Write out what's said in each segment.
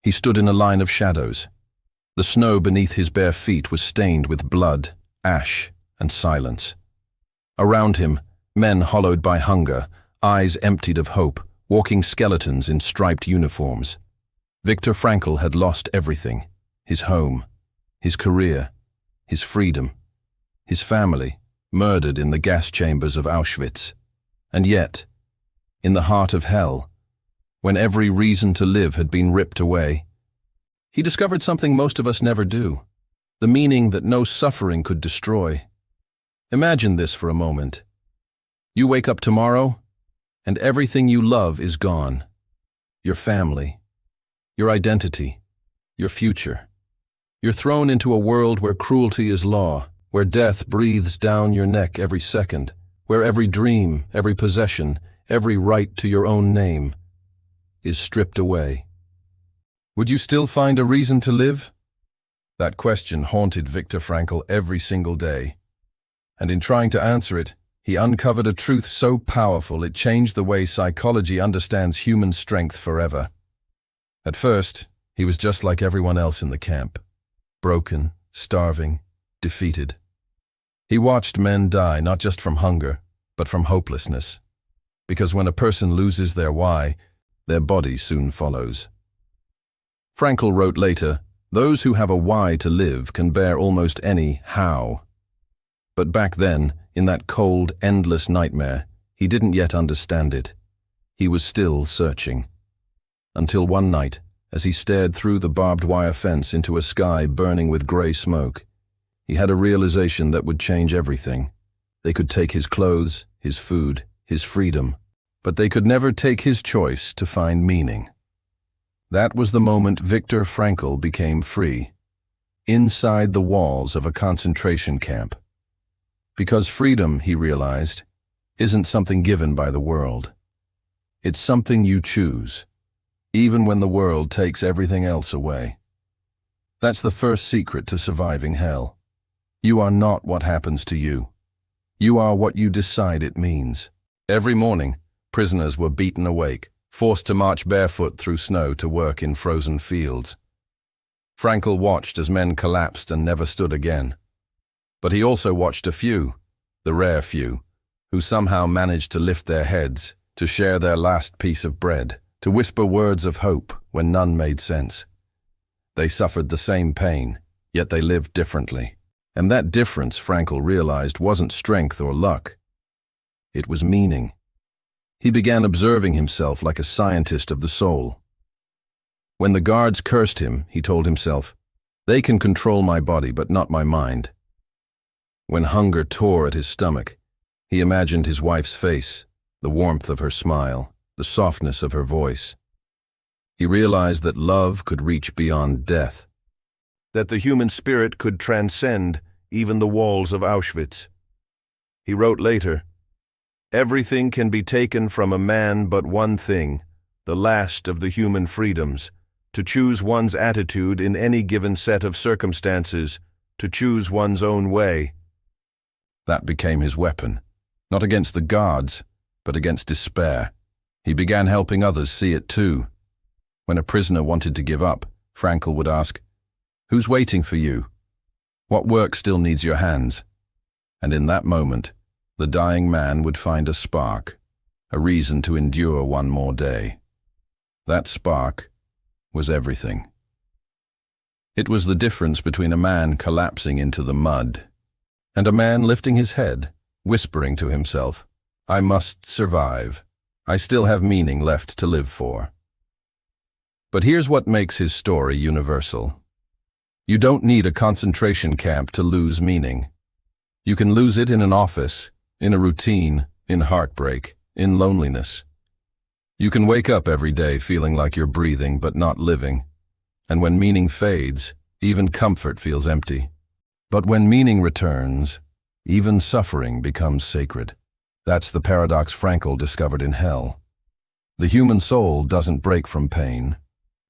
He stood in a line of shadows. The snow beneath his bare feet was stained with blood, ash, and silence. Around him, men hollowed by hunger, eyes emptied of hope, walking skeletons in striped uniforms. Viktor Frankl had lost everything: his home, his career, his freedom, his family, murdered in the gas chambers of Auschwitz. And yet, in the heart of hell, when every reason to live had been ripped away, he discovered something most of us never do: the meaning that no suffering could destroy. Imagine this for a moment. You wake up tomorrow, and everything you love is gone. Your family, your identity, your future. You're thrown into a world where cruelty is law, where death breathes down your neck every second, where every dream, every possession, every right to your own name is stripped away. Would you still find a reason to live? That question haunted Viktor Frankl every single day. And in trying to answer it, he uncovered a truth so powerful it changed the way psychology understands human strength forever. At first, he was just like everyone else in the camp. Broken, starving, defeated. He watched men die not just from hunger, but from hopelessness. Because when a person loses their why, their body soon follows. Frankl wrote later, "Those who have a why to live can bear almost any how." But back then, in that cold, endless nightmare, he didn't yet understand it. He was still searching. Until one night, as he stared through the barbed wire fence into a sky burning with gray smoke, he had a realization that would change everything. They could take his clothes, his food, his freedom, but they could never take his choice to find meaning. That was the moment Viktor Frankl became free, inside the walls of a concentration camp. Because freedom, he realized, isn't something given by the world. It's something you choose, even when the world takes everything else away. That's the first secret to surviving hell. You are not what happens to you. You are what you decide it means. Every morning, prisoners were beaten awake, forced to march barefoot through snow to work in frozen fields. Frankl watched as men collapsed and never stood again. But he also watched a few, the rare few, who somehow managed to lift their heads, to share their last piece of bread, to whisper words of hope when none made sense. They suffered the same pain, yet they lived differently. And that difference, Frankl realized, wasn't strength or luck. It was meaning. He began observing himself like a scientist of the soul. When the guards cursed him, he told himself, "They can control my body, but not my mind." When hunger tore at his stomach, he imagined his wife's face, the warmth of her smile, the softness of her voice. He realized that love could reach beyond death, that the human spirit could transcend even the walls of Auschwitz. He wrote later, "Everything can be taken from a man but one thing, the last of the human freedoms, to choose one's attitude in any given set of circumstances, to choose one's own way." That became his weapon, not against the guards, but against despair. He began helping others see it too. When a prisoner wanted to give up, Frankl would ask, "Who's waiting for you? What work still needs your hands?" And in that moment, the dying man would find a spark, a reason to endure one more day. That spark was everything. It was the difference between a man collapsing into the mud and a man lifting his head, whispering to himself, "I must survive. I still have meaning left to live for." But here's what makes his story universal. You don't need a concentration camp to lose meaning. You can lose it in an office, in a routine, in heartbreak, in loneliness. You can wake up every day feeling like you're breathing but not living. And when meaning fades, even comfort feels empty. But when meaning returns, even suffering becomes sacred. That's the paradox Frankl discovered in hell. The human soul doesn't break from pain.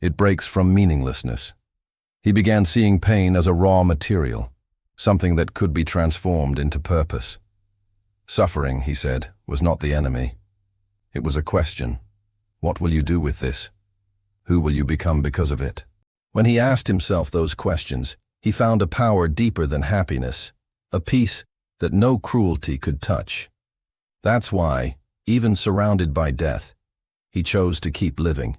It breaks from meaninglessness. He began seeing pain as a raw material, something that could be transformed into purpose. Suffering, he said, was not the enemy. It was a question. What will you do with this? Who will you become because of it? When he asked himself those questions, he found a power deeper than happiness, a peace that no cruelty could touch. That's why, even surrounded by death, he chose to keep living.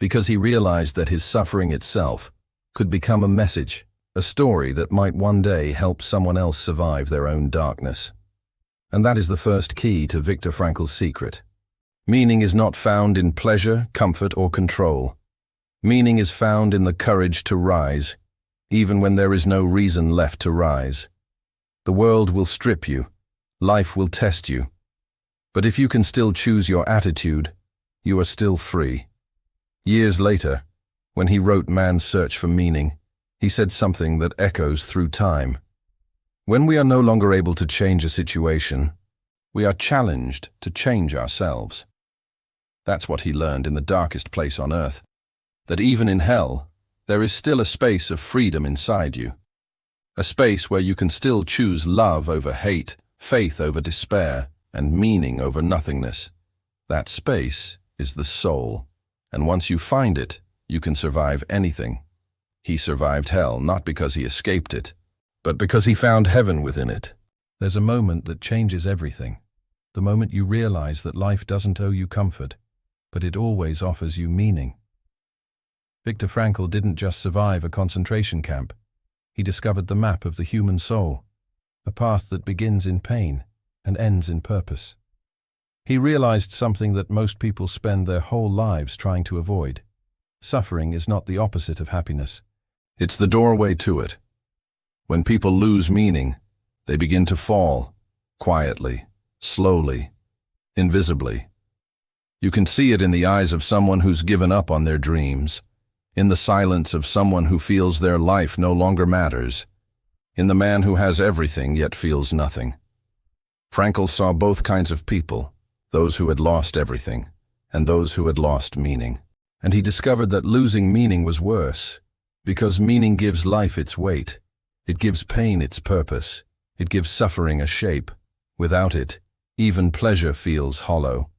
Because he realized that his suffering itself could become a message, a story that might one day help someone else survive their own darkness. And that is the first key to Viktor Frankl's secret. Meaning is not found in pleasure, comfort, or control. Meaning is found in the courage to rise, even when there is no reason left to rise. The world will strip you, life will test you. But if you can still choose your attitude, you are still free. Years later, when he wrote Man's Search for Meaning, he said something that echoes through time. When we are no longer able to change a situation, we are challenged to change ourselves. That's what he learned in the darkest place on earth, that even in hell, there is still a space of freedom inside you. A space where you can still choose love over hate, faith over despair, and meaning over nothingness. That space is the soul, and once you find it, you can survive anything. He survived hell not because he escaped it, but because he found heaven within it. There's a moment that changes everything. The moment you realize that life doesn't owe you comfort, but it always offers you meaning. Viktor Frankl didn't just survive a concentration camp. He discovered the map of the human soul, a path that begins in pain and ends in purpose. He realized something that most people spend their whole lives trying to avoid. Suffering is not the opposite of happiness. It's the doorway to it. When people lose meaning, they begin to fall, quietly, slowly, invisibly. You can see it in the eyes of someone who's given up on their dreams, in the silence of someone who feels their life no longer matters, in the man who has everything yet feels nothing. Frankl saw both kinds of people, those who had lost everything, and those who had lost meaning. And he discovered that losing meaning was worse, because meaning gives life its weight. It gives pain its purpose. It gives suffering a shape. Without it, even pleasure feels hollow.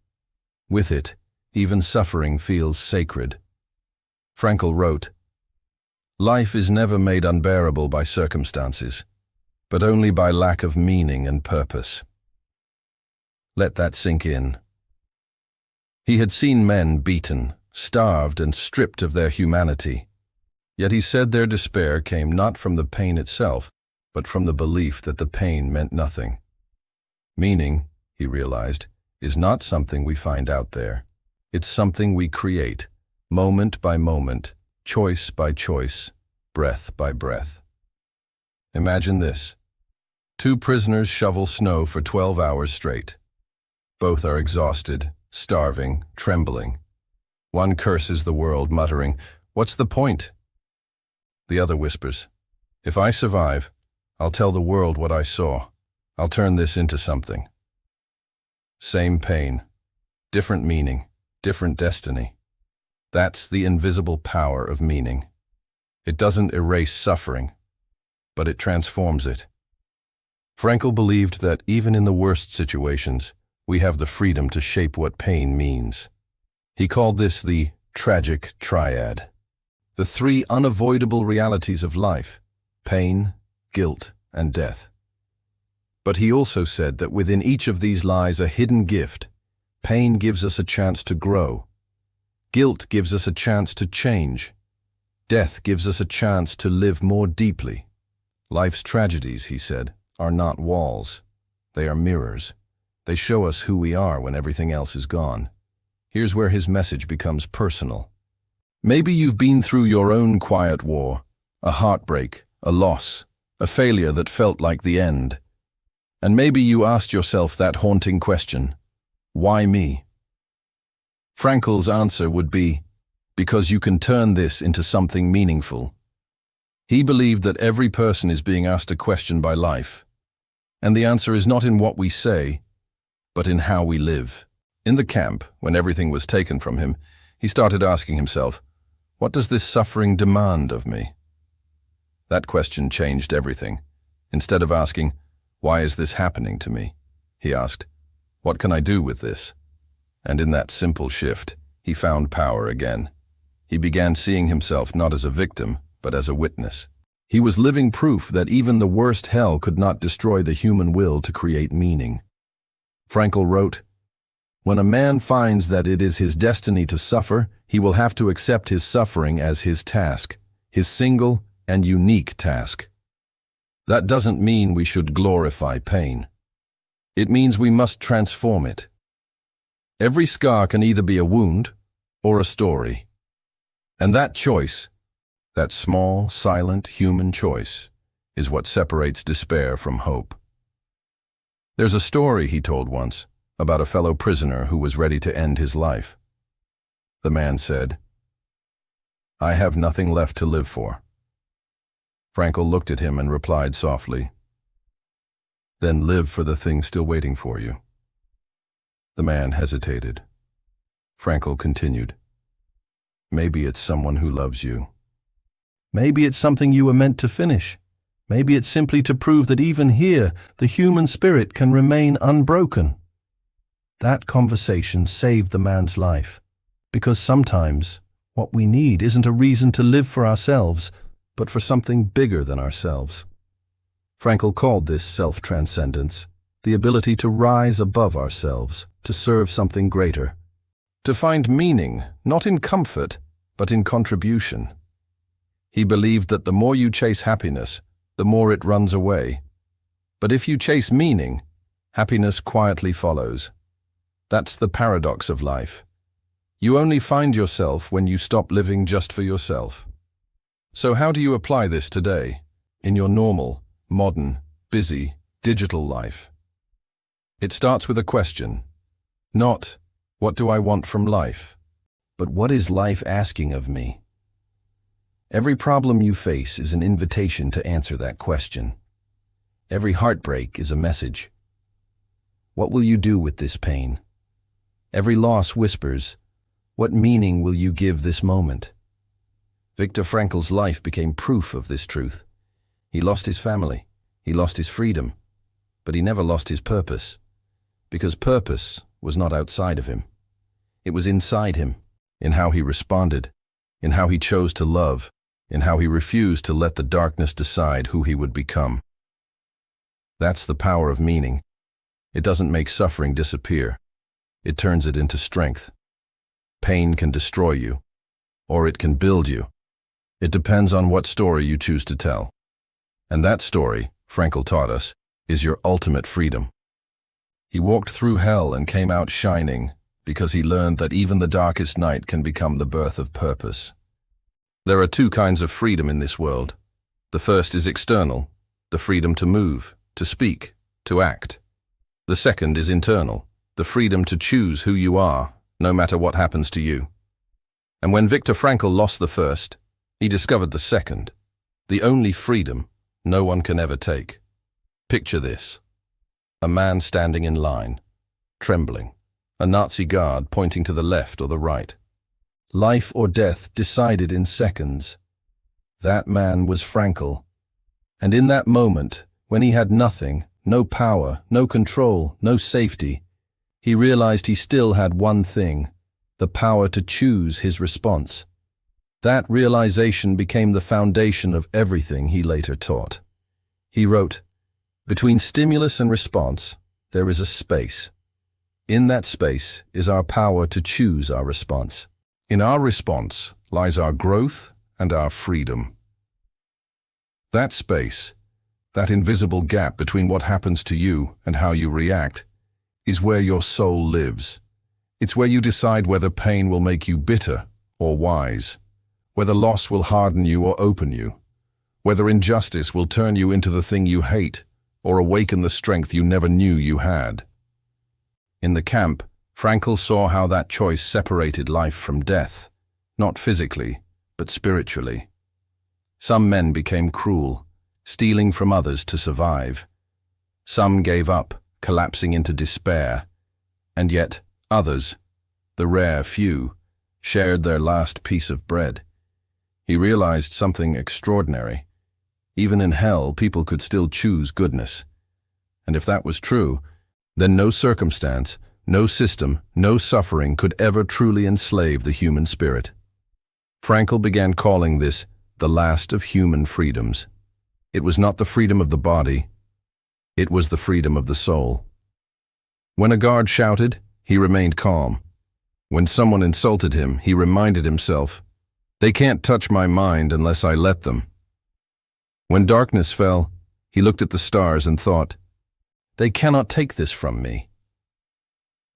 With it, even suffering feels sacred. Frankl wrote, "Life is never made unbearable by circumstances, but only by lack of meaning and purpose." Let that sink in. He had seen men beaten, starved, and stripped of their humanity. Yet he said their despair came not from the pain itself, but from the belief that the pain meant nothing. Meaning, he realized, is not something we find out there. It's something we create, moment by moment, choice by choice, breath by breath. Imagine this. 2 prisoners shovel snow for 12 hours straight. Both are exhausted, starving, trembling. One curses the world, muttering, "What's the point?" The other whispers, "If I survive, I'll tell the world what I saw. I'll turn this into something." Same pain, different meaning, different destiny. That's the invisible power of meaning. It doesn't erase suffering, but it transforms it. Frankl believed that even in the worst situations, we have the freedom to shape what pain means. He called this the tragic triad. The 3 unavoidable realities of life: pain, guilt, and death. But he also said that within each of these lies a hidden gift. Pain gives us a chance to grow. Guilt gives us a chance to change. Death gives us a chance to live more deeply. Life's tragedies, he said, are not walls. They are mirrors. They show us who we are when everything else is gone. Here's where his message becomes personal. Maybe you've been through your own quiet war, a heartbreak, a loss, a failure that felt like the end. And maybe you asked yourself that haunting question, why me? Frankl's answer would be, because you can turn this into something meaningful. He believed that every person is being asked a question by life, and the answer is not in what we say, but in how we live. In the camp, when everything was taken from him, he started asking himself, what does this suffering demand of me? That question changed everything. Instead of asking, why is this happening to me? He asked, what can I do with this? And in that simple shift, he found power again. He began seeing himself not as a victim, but as a witness. He was living proof that even the worst hell could not destroy the human will to create meaning. Frankl wrote, "When a man finds that it is his destiny to suffer, he will have to accept his suffering as his task, his single and unique task. That doesn't mean we should glorify pain. It means we must transform it. Every scar can either be a wound or a story. And that choice, that small, silent human choice, is what separates despair from hope." There's a story he told once about a fellow prisoner who was ready to end his life. The man said, "I have nothing left to live for." Frankl looked at him and replied softly, "Then live for the thing still waiting for you." The man hesitated. Frankl continued, "Maybe it's someone who loves you. Maybe it's something you were meant to finish. Maybe it's simply to prove that even here, the human spirit can remain unbroken." That conversation saved the man's life, because sometimes what we need isn't a reason to live for ourselves, but for something bigger than ourselves. Frankl called this self-transcendence, the ability to rise above ourselves, to serve something greater, to find meaning, not in comfort, but in contribution. He believed that the more you chase happiness, the more it runs away. But if you chase meaning, happiness quietly follows. That's the paradox of life. You only find yourself when you stop living just for yourself. So how do you apply this today, in your normal, modern, busy, digital life? It starts with a question. Not, what do I want from life? But what is life asking of me? Every problem you face is an invitation to answer that question. Every heartbreak is a message. What will you do with this pain? Every loss whispers, what meaning will you give this moment? Viktor Frankl's life became proof of this truth. He lost his family, he lost his freedom, but he never lost his purpose, because purpose was not outside of him. It was inside him, in how he responded, in how he chose to love, in how he refused to let the darkness decide who he would become. That's the power of meaning. It doesn't make suffering disappear. It turns it into strength. Pain can destroy you, or it can build you. It depends on what story you choose to tell. And that story, Frankl taught us, is your ultimate freedom. He walked through hell and came out shining because he learned that even the darkest night can become the birth of purpose. There are two kinds of freedom in this world. The first is external, the freedom to move, to speak, to act. The second is internal, the freedom to choose who you are, no matter what happens to you. And when Viktor Frankl lost the first, he discovered the second, the only freedom no one can ever take. Picture this. A man standing in line, trembling, a Nazi guard pointing to the left or the right. Life or death decided in seconds. That man was Frankl. And in that moment, when he had nothing, no power, no control, no safety, he realized he still had one thing, the power to choose his response. That realization became the foundation of everything he later taught. He wrote, "Between stimulus and response, there is a space. In that space is our power to choose our response. In our response lies our growth and our freedom." That space, that invisible gap between what happens to you and how you react, is where your soul lives. It's where you decide whether pain will make you bitter or wise, whether loss will harden you or open you, whether injustice will turn you into the thing you hate or awaken the strength you never knew you had. In the camp, Frankl saw how that choice separated life from death, not physically, but spiritually. Some men became cruel, stealing from others to survive. Some gave up, collapsing into despair, and yet others, the rare few, shared their last piece of bread. He realized something extraordinary. Even in hell, people could still choose goodness. And if that was true, then no circumstance, no system, no suffering could ever truly enslave the human spirit. Frankl began calling this the last of human freedoms. It was not the freedom of the body, it was the freedom of the soul. When a guard shouted, he remained calm. When someone insulted him, he reminded himself, "They can't touch my mind unless I let them." When darkness fell, he looked at the stars and thought, "They cannot take this from me."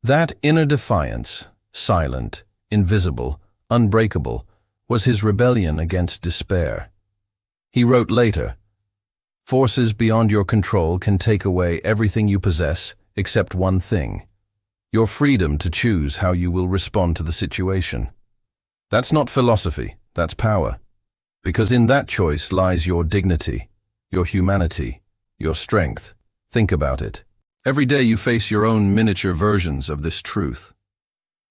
That inner defiance, silent, invisible, unbreakable, was his rebellion against despair. He wrote later, "Forces beyond your control can take away everything you possess except one thing, your freedom to choose how you will respond to the situation." That's not philosophy, that's power. Because in that choice lies your dignity, your humanity, your strength. Think about it. Every day you face your own miniature versions of this truth.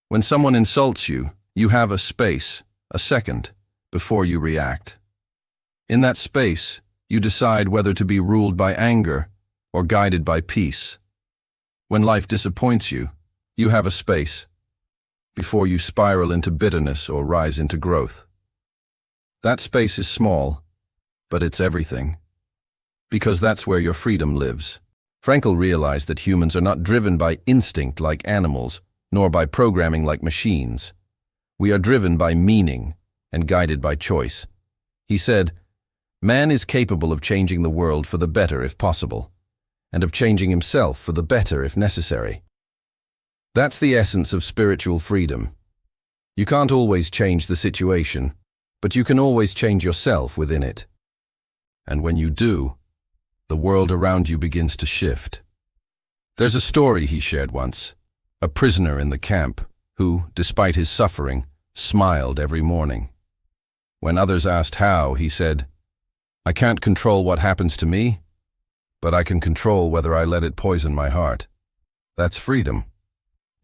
When someone insults you, you have a space, a second, before you react. In that space, you decide whether to be ruled by anger or guided by peace. When life disappoints you, you have a space before you spiral into bitterness or rise into growth. That space is small, but it's everything. Because that's where your freedom lives. Frankl realized that humans are not driven by instinct like animals, nor by programming like machines. We are driven by meaning and guided by choice. He said, "Man is capable of changing the world for the better if possible, and of changing himself for the better if necessary." That's the essence of spiritual freedom. You can't always change the situation, but you can always change yourself within it. And when you do, the world around you begins to shift. There's a story he shared once, a prisoner in the camp who, despite his suffering, smiled every morning. When others asked how, he said, "I can't control what happens to me, but I can control whether I let it poison my heart." That's freedom.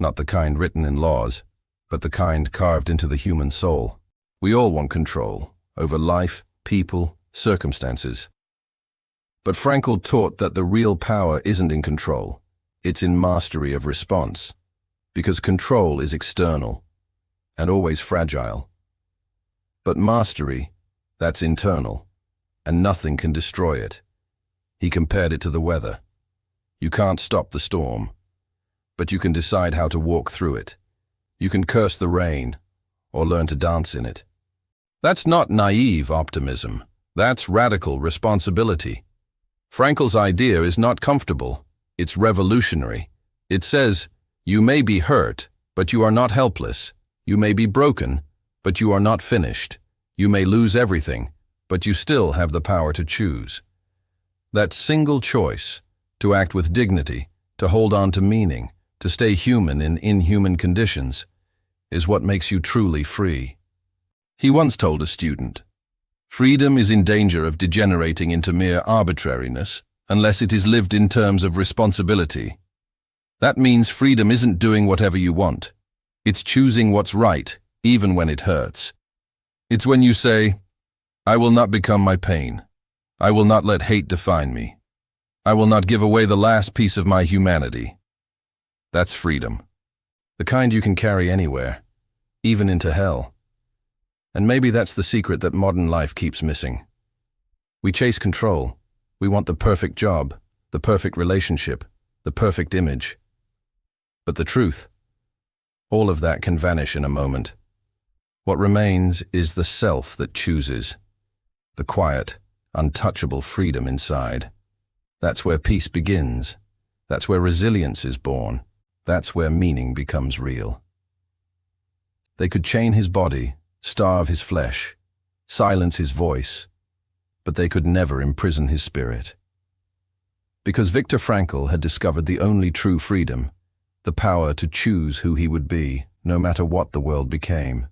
Not the kind written in laws, but the kind carved into the human soul. We all want control over life, people, circumstances. But Frankl taught that the real power isn't in control, it's in mastery of response. Because control is external and always fragile. But mastery, that's internal, and nothing can destroy it. He compared it to the weather. You can't stop the storm, but you can decide how to walk through it. You can curse the rain or learn to dance in it. That's not naive optimism. That's radical responsibility. Frankl's idea is not comfortable. It's revolutionary. It says, you may be hurt, but you are not helpless. You may be broken, but you are not finished. You may lose everything, but you still have the power to choose. That single choice, to act with dignity, to hold on to meaning, to stay human in inhuman conditions, is what makes you truly free. He once told a student, "Freedom is in danger of degenerating into mere arbitrariness unless it is lived in terms of responsibility." That means freedom isn't doing whatever you want. It's choosing what's right, even when it hurts. It's when you say, "I will not become my pain. I will not let hate define me. I will not give away the last piece of my humanity." That's freedom. The kind you can carry anywhere, even into hell. And maybe that's the secret that modern life keeps missing. We chase control. We want the perfect job, the perfect relationship, the perfect image. But the truth, all of that can vanish in a moment. What remains is the self that chooses, the quiet, untouchable freedom inside. That's where peace begins. That's where resilience is born. That's where meaning becomes real. They could chain his body, starve his flesh, silence his voice, but they could never imprison his spirit. Because Viktor Frankl had discovered the only true freedom, the power to choose who he would be, no matter what the world became.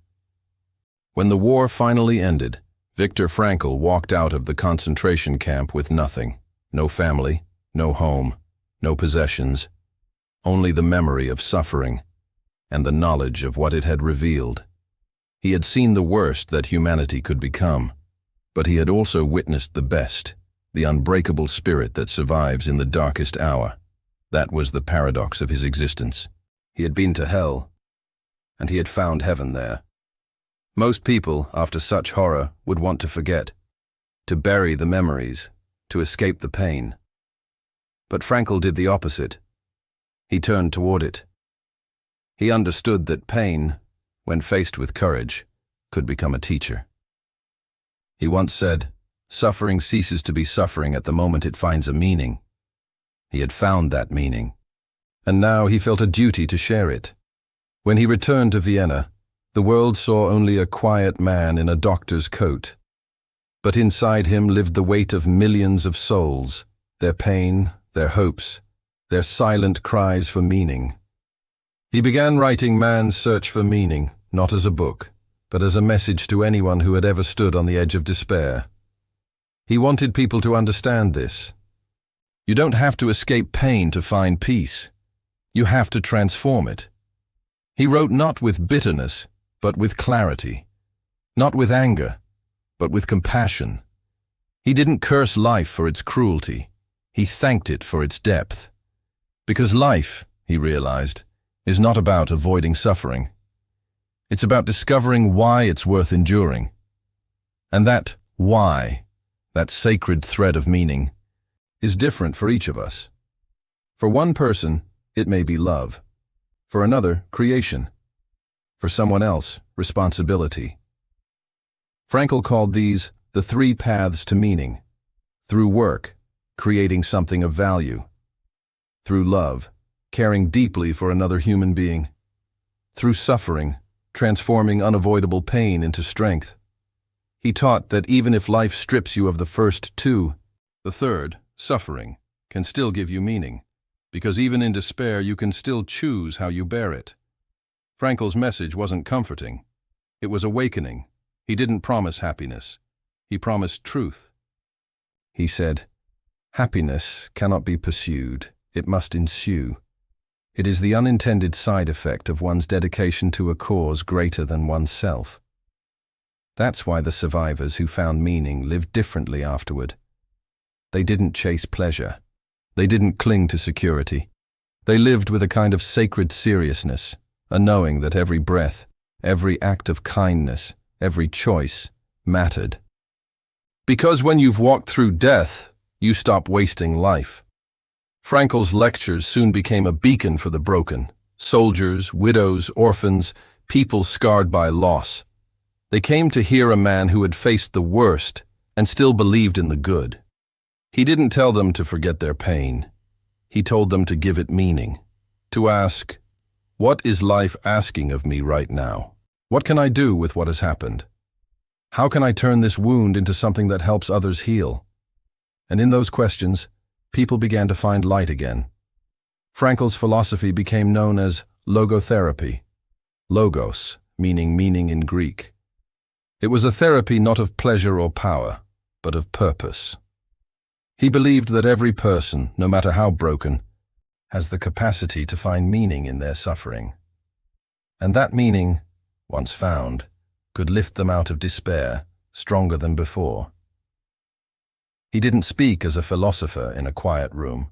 When the war finally ended, Viktor Frankl walked out of the concentration camp with nothing. No family, no home, no possessions, only the memory of suffering and the knowledge of what it had revealed. He had seen the worst that humanity could become, but he had also witnessed the best, the unbreakable spirit that survives in the darkest hour. That was the paradox of his existence. He had been to hell, and he had found heaven there. Most people, after such horror, would want to forget, to bury the memories, to escape the pain. But Frankl did the opposite. He turned toward it. He understood that pain, when faced with courage, could become a teacher. He once said, "Suffering ceases to be suffering at the moment it finds a meaning." He had found that meaning, and now he felt a duty to share it. When he returned to Vienna, the world saw only a quiet man in a doctor's coat. But inside him lived the weight of millions of souls, their pain, their hopes, their silent cries for meaning. He began writing Man's Search for Meaning, not as a book, but as a message to anyone who had ever stood on the edge of despair. He wanted people to understand this. You don't have to escape pain to find peace. You have to transform it. He wrote not with bitterness, but with clarity. Not with anger, but with compassion. He didn't curse life for its cruelty. He thanked it for its depth. Because life, he realized, is not about avoiding suffering. It's about discovering why it's worth enduring. And that why, that sacred thread of meaning, is different for each of us. For one person, it may be love. For another, creation. For someone else, responsibility. Frankl called these the 3 paths to meaning. Through work, creating something of value. Through love, caring deeply for another human being. Through suffering, transforming unavoidable pain into strength. He taught that even if life strips you of the first 2, the third, suffering, can still give you meaning, because even in despair you can still choose how you bear it. Frankl's message wasn't comforting. It was awakening. He didn't promise happiness. He promised truth. He said, "Happiness cannot be pursued. It must ensue. It is the unintended side effect of one's dedication to a cause greater than oneself." That's why the survivors who found meaning lived differently afterward. They didn't chase pleasure. They didn't cling to security. They lived with a kind of sacred seriousness, a knowing that every breath, every act of kindness, every choice mattered. Because when you've walked through death, you stop wasting life. Frankl's lectures soon became a beacon for the broken, soldiers, widows, orphans, people scarred by loss. They came to hear a man who had faced the worst and still believed in the good. He didn't tell them to forget their pain. He told them to give it meaning, to ask, "What is life asking of me right now? What can I do with what has happened? How can I turn this wound into something that helps others heal?" And in those questions, people began to find light again. Frankl's philosophy became known as logotherapy. Logos, meaning meaning in Greek. It was a therapy not of pleasure or power, but of purpose. He believed that every person, no matter how broken, has the capacity to find meaning in their suffering. And that meaning, once found, could lift them out of despair, stronger than before. He didn't speak as a philosopher in a quiet room.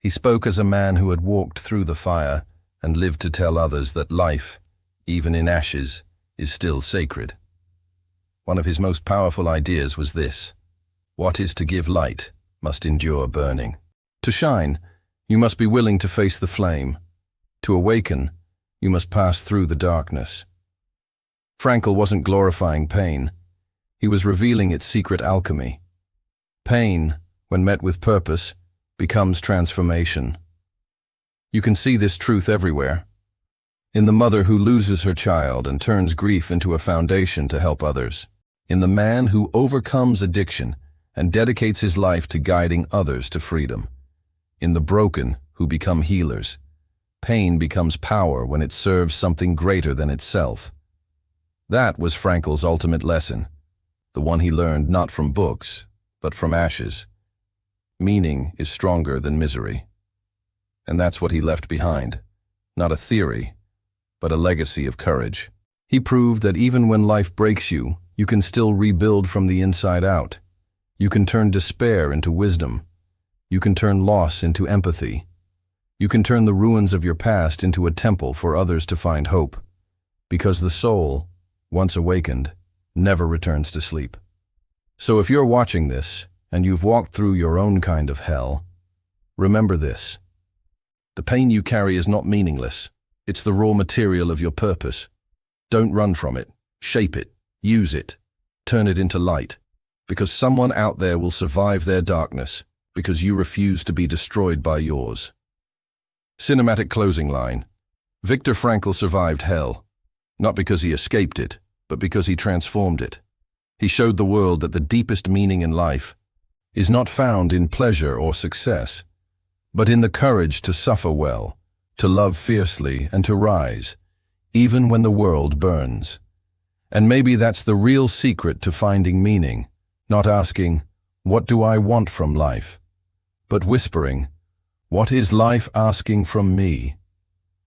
He spoke as a man who had walked through the fire and lived to tell others that life, even in ashes, is still sacred. One of his most powerful ideas was this: what is to give light must endure burning. To shine, you must be willing to face the flame. To awaken, you must pass through the darkness. Frankl wasn't glorifying pain. He was revealing its secret alchemy. Pain, when met with purpose, becomes transformation. You can see this truth everywhere. In the mother who loses her child and turns grief into a foundation to help others. In the man who overcomes addiction and dedicates his life to guiding others to freedom. In the broken who become healers. Pain becomes power when it serves something greater than itself. That was Frankl's ultimate lesson, the one he learned not from books, but from ashes. Meaning is stronger than misery. And that's what he left behind. Not a theory, but a legacy of courage. He proved that even when life breaks you, you can still rebuild from the inside out. You can turn despair into wisdom. You can turn loss into empathy. You can turn the ruins of your past into a temple for others to find hope. Because the soul, once awakened, never returns to sleep. So if you're watching this, and you've walked through your own kind of hell, remember this. The pain you carry is not meaningless. It's the raw material of your purpose. Don't run from it. Shape it. Use it. Turn it into light. Because someone out there will survive their darkness, because you refuse to be destroyed by yours. Cinematic closing line. Viktor Frankl survived hell, not because he escaped it, but because he transformed it. He showed the world that the deepest meaning in life is not found in pleasure or success, but in the courage to suffer well, to love fiercely, and to rise, even when the world burns. And maybe that's the real secret to finding meaning, not asking, "What do I want from life?" but whispering, "What is life asking from me?"